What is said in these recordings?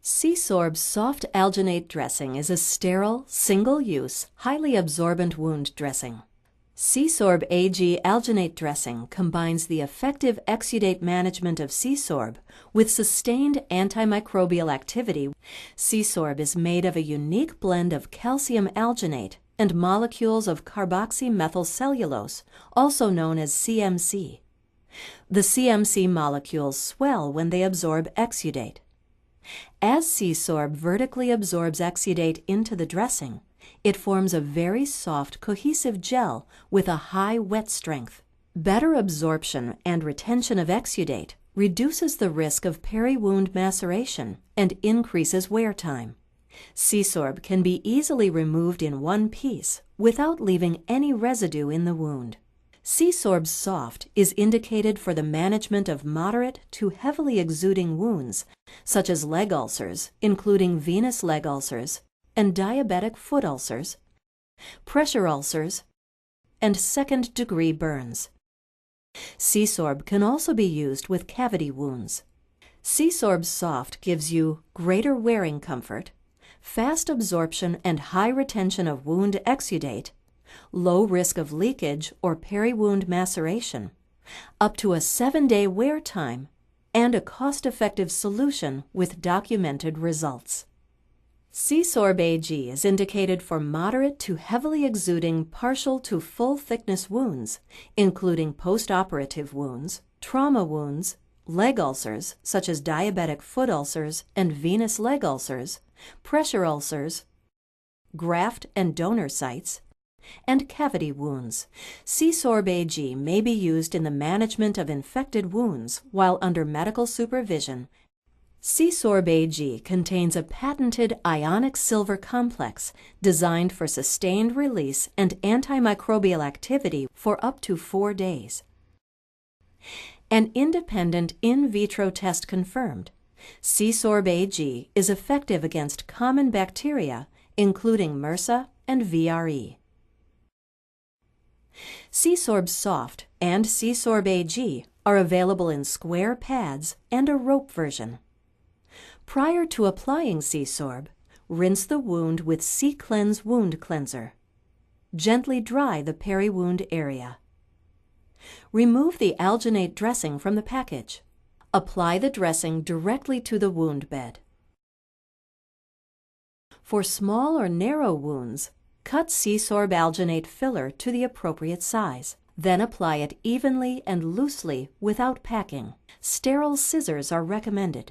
Sorb soft alginate dressing is a sterile, single-use, highly absorbent wound dressing. Sorb AG alginate dressing combines the effective exudate management of Sorb with sustained antimicrobial activity. Sorb is made of a unique blend of calcium alginate and molecules of carboxymethylcellulose, also known as CMC. The CMC molecules swell when they absorb exudate. As Sorb vertically absorbs exudate into the dressing, it forms a very soft, cohesive gel with a high wet strength. Better absorption and retention of exudate reduces the risk of peri-wound maceration and increases wear time. Sorb can be easily removed in one piece without leaving any residue in the wound. Sorb Soft is indicated for the management of moderate to heavily exuding wounds, such as leg ulcers, including venous leg ulcers, and diabetic foot ulcers, pressure ulcers, and second-degree burns. Sorb can also be used with cavity wounds. Sorb Soft gives you greater wearing comfort, fast absorption and high retention of wound exudate, low risk of leakage or peri-wound maceration, up to a 7-day wear time, and a cost-effective solution with documented results. Sorb AG is indicated for moderate to heavily exuding partial to full thickness wounds, including post-operative wounds, trauma wounds, leg ulcers such as diabetic foot ulcers and venous leg ulcers, pressure ulcers, graft and donor sites, and cavity wounds. Sorb AG may be used in the management of infected wounds while under medical supervision. Sorb AG contains a patented ionic silver complex designed for sustained release and antimicrobial activity for up to 4 days. An independent in vitro test confirmed Sorb AG is effective against common bacteria, including MRSA and VRE. Sorb Soft and Sorb AG are available in square pads and a rope version. Prior to applying Sorb, rinse the wound with C-Cleanse Wound Cleanser. Gently dry the peri-wound area. Remove the alginate dressing from the package. Apply the dressing directly to the wound bed. For small or narrow wounds, cut Sorb alginate filler to the appropriate size. Then apply it evenly and loosely without packing. Sterile scissors are recommended.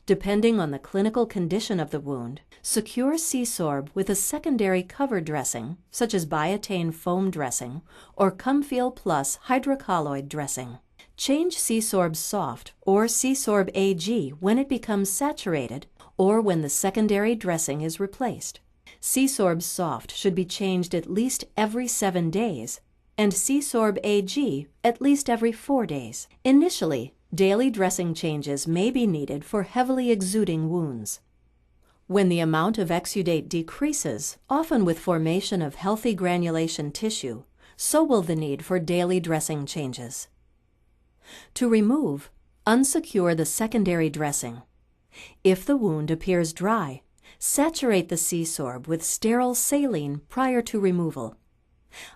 Depending on the clinical condition of the wound, secure Sorb with a secondary cover dressing, such as Biotane foam dressing or Comfeel Plus hydrocolloid dressing. Change Sorb Soft or Sorb AG when it becomes saturated or when the secondary dressing is replaced. Sorb Soft should be changed at least every 7 days, and Sorb AG at least every 4 days. Initially, daily dressing changes may be needed for heavily exuding wounds. When the amount of exudate decreases, often with formation of healthy granulation tissue, so will the need for daily dressing changes. To remove, unsecure the secondary dressing. If the wound appears dry, saturate the Sorb with sterile saline prior to removal.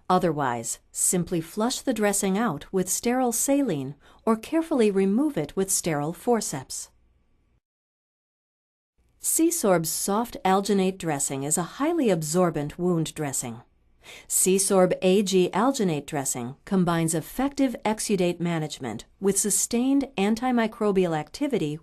Otherwise, simply flush the dressing out with sterile saline or carefully remove it with sterile forceps. Sorb Soft Alginate Dressing is a highly absorbent wound dressing. Sorb AG Alginate Dressing combines effective exudate management with sustained antimicrobial activity